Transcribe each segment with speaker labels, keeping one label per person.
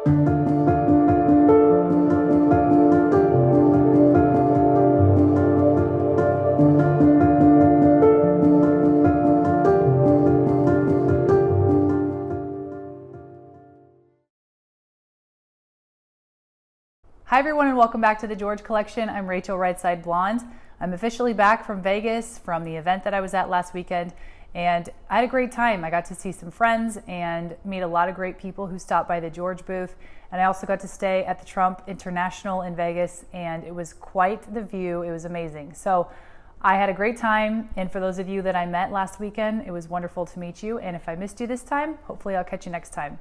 Speaker 1: Hi everyone and welcome back to the George Collection. I'm Rachel Rightside Blonde. I'm officially back from Vegas from the event that I was at last weekend, and I had a great time. I got to see some friends and meet a lot of great people who stopped by the George booth, and I also got to stay at the Trump International in Vegas, and it was quite the view. It was amazing. So I had a great time, and for those of you that I met last weekend, it was wonderful to meet you, and if I missed you this time, hopefully I'll catch you next time.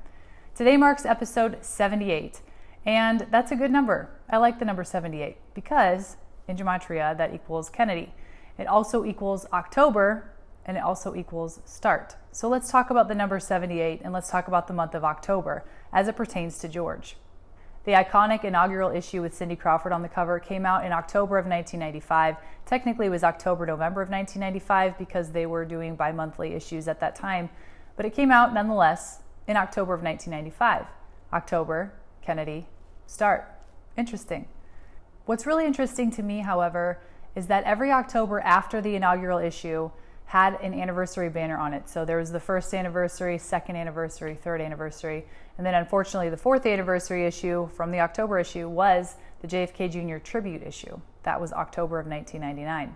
Speaker 1: Today marks episode 78. And that's a good number. I like the number 78 because in gematria that equals Kennedy. It also equals October, and it also equals start. So let's talk about the number 78 and let's talk about the month of October as it pertains to George. The iconic inaugural issue with Cindy Crawford on the cover came out in October of 1995. Technically it was October-November of 1995 because they were doing bi-monthly issues at that time, but it came out nonetheless in October of 1995. October, Kennedy, start. Interesting. What's really interesting to me, however, is that every October after the inaugural issue had an anniversary banner on it. So there was the first anniversary, second anniversary, third anniversary, and then unfortunately the fourth anniversary issue from the October issue was the JFK Jr. tribute issue. That was October of 1999.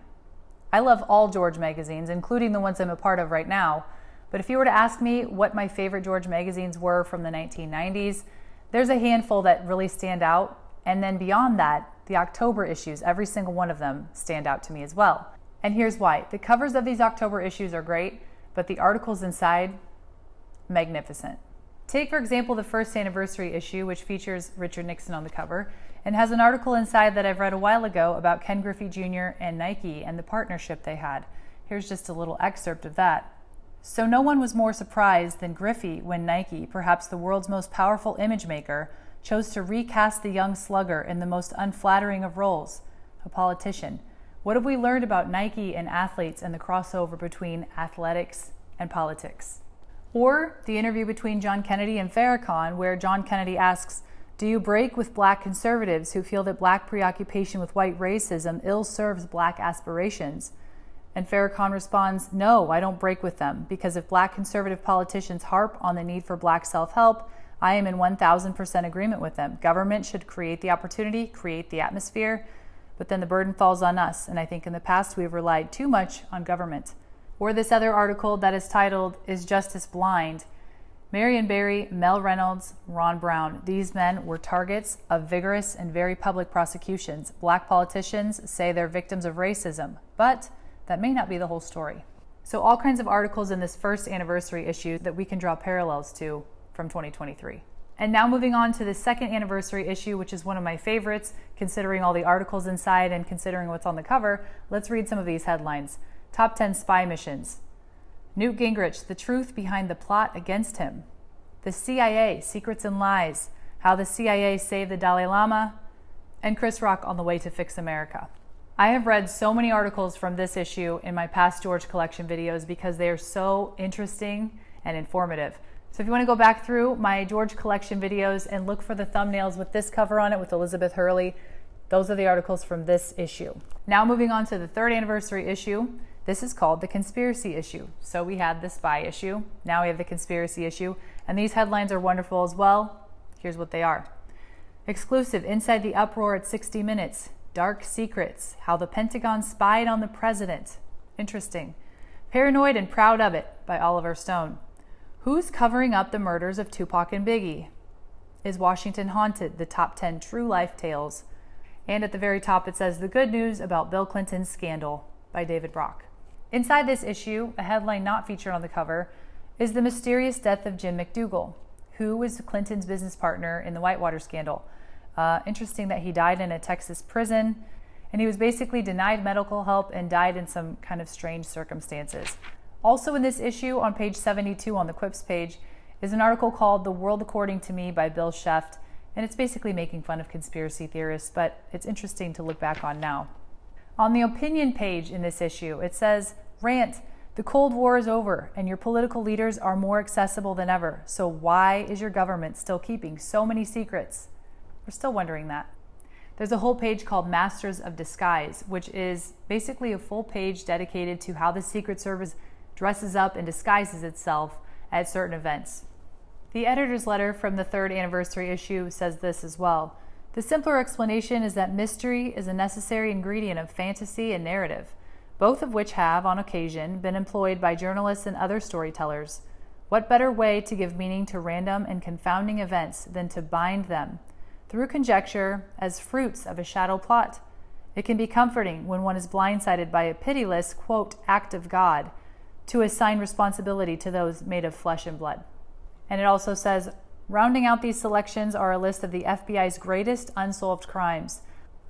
Speaker 1: I love all George magazines, including the ones I'm a part of right now, but if you were to ask me what my favorite George magazines were from the 1990s, there's a handful that really stand out, and then beyond that, the October issues, every single one of them stand out to me as well. And here's why. The covers of these October issues are great, but the articles inside, magnificent. Take, for example, the first anniversary issue, which features Richard Nixon on the cover, and has an article inside that I've read a while ago about Ken Griffey Jr. and Nike and the partnership they had. Here's just a little excerpt of that. So no one was more surprised than Griffey when Nike, perhaps the world's most powerful image maker, chose to recast the young slugger in the most unflattering of roles, a politician. What have we learned about Nike and athletes and the crossover between athletics and politics? Or the interview between John Kennedy and Farrakhan, where John Kennedy asks, "Do you break with black conservatives who feel that black preoccupation with white racism ill serves black aspirations?" And Farrakhan responds, "No, I don't break with them, because if black conservative politicians harp on the need for black self-help, I am in 1000% agreement with them. Government should create the opportunity, create the atmosphere, but then the burden falls on us. And I think in the past we've relied too much on government." Or this other article that is titled, "Is Justice Blind?" Marion Barry, Mel Reynolds, Ron Brown. These men were targets of vigorous and very public prosecutions. Black politicians say they're victims of racism, but that may not be the whole story. So all kinds of articles in this first anniversary issue that we can draw parallels to from 2023. And now moving on to the second anniversary issue, which is one of my favorites, considering all the articles inside and considering what's on the cover, let's read some of these headlines. Top 10 spy missions. Newt Gingrich, the truth behind the plot against him. The CIA, secrets and lies, how the CIA saved the Dalai Lama, and Chris Rock on the way to fix America. I have read so many articles from this issue in my past George Collection videos because they are so interesting and informative. So if you want to go back through my George Collection videos and look for the thumbnails with this cover on it with Elizabeth Hurley, those are the articles from this issue. Now moving on to the third anniversary issue. This is called the conspiracy issue. So we had the spy issue, now we have the conspiracy issue, and these headlines are wonderful as well. Here's what they are. Exclusive, inside the uproar at 60 Minutes. Dark secrets, how the Pentagon spied on the president. Interesting. Paranoid and Proud of It by Oliver Stone. Who's covering up the murders of Tupac and Biggie? Is Washington haunted? The top 10 true life tales. And at the very top it says the good news about Bill Clinton's scandal by David Brock. Inside this issue, a headline not featured on the cover, is the mysterious death of Jim McDougal, who was Clinton's business partner in the Whitewater scandal. Interesting that he died in a Texas prison, and he was basically denied medical help and died in some kind of strange circumstances. Also in this issue, on page 72 on the Quips page, is an article called The World According to Me by Bill Sheft, and it's basically making fun of conspiracy theorists, but it's interesting to look back on now. On the opinion page in this issue, it says, Rant, The Cold War is over, and your political leaders are more accessible than ever. So why is your government still keeping so many secrets? We're still wondering that. There's a whole page called Masters of Disguise, which is basically a full page dedicated to how the Secret Service dresses up and disguises itself at certain events. The editor's letter from the 3rd anniversary issue says this as well. The simpler explanation is that mystery is a necessary ingredient of fantasy and narrative, both of which have, on occasion, been employed by journalists and other storytellers. What better way to give meaning to random and confounding events than to bind them through conjecture as fruits of a shadow plot? It can be comforting when one is blindsided by a pitiless, quote, act of God to assign responsibility to those made of flesh and blood. And it also says, rounding out these selections are a list of the FBI's greatest unsolved crimes,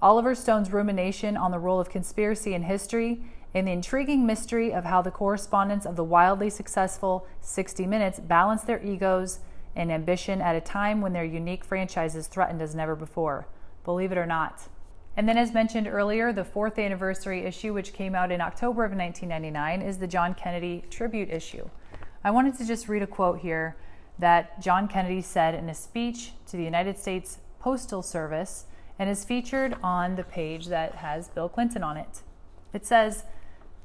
Speaker 1: Oliver Stone's rumination on the role of conspiracy in history, and the intriguing mystery of how the correspondents of the wildly successful 60 Minutes balance their egos and ambition at a time when their unique franchise is threatened as never before. Believe it or not. And then, as mentioned earlier, the 4th anniversary issue, which came out in October of 1999, is the John Kennedy tribute issue. I wanted to just read a quote here that John Kennedy said in a speech to the United States Postal Service and is featured on the page that has Bill Clinton on it. It says,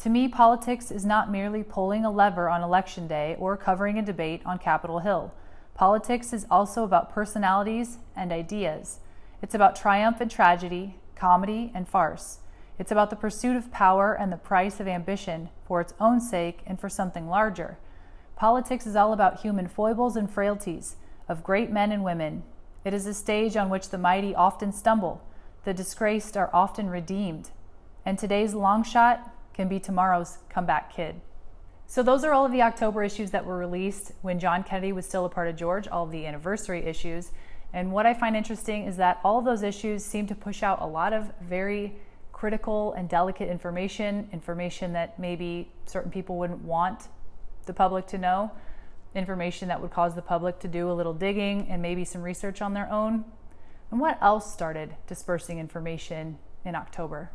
Speaker 1: "To me, politics is not merely pulling a lever on Election Day or covering a debate on Capitol Hill. Politics is also about personalities and ideas. It's about triumph and tragedy, comedy and farce. It's about the pursuit of power and the price of ambition for its own sake and for something larger. Politics is all about human foibles and frailties of great men and women. It is a stage on which the mighty often stumble, the disgraced are often redeemed, and today's long shot can be tomorrow's comeback kid." So those are all of the October issues that were released when John Kennedy was still a part of George, all of the anniversary issues. And what I find interesting is that all of those issues seem to push out a lot of very critical and delicate information that maybe certain people wouldn't want the public to know, information that would cause the public to do a little digging and maybe some research on their own. And what else started dispersing information in October?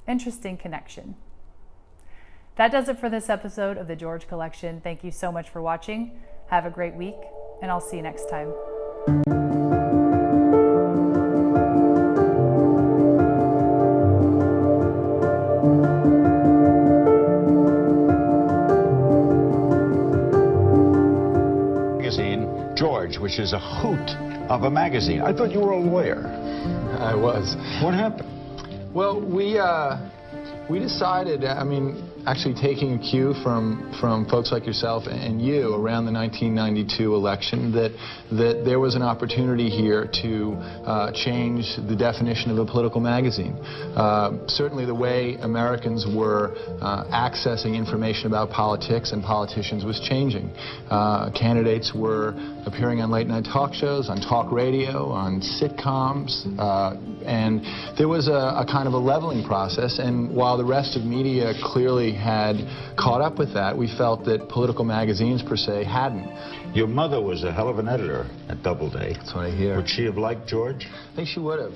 Speaker 1: Interesting connection. That does it for this episode of the George Collection. Thank you so much for watching. Have a great week, and I'll see you next time.
Speaker 2: George, which is a hoot of a magazine. I thought you were a lawyer.
Speaker 3: I was.
Speaker 2: What happened?
Speaker 3: Well, we decided, actually taking a cue from folks like yourself and you around the 1992 election, that there was an opportunity here to change the definition of a political magazine. Certainly the way Americans were accessing information about politics and politicians was changing. Candidates were appearing on late-night talk shows, on talk radio, on sitcoms, and there was a kind of a leveling process. And while the rest of media clearly had caught up with that, we felt that political magazines per se hadn't.
Speaker 2: Your mother was a hell of an editor at Doubleday.
Speaker 3: That's what I hear.
Speaker 2: Would she have liked George?
Speaker 3: I think she would have.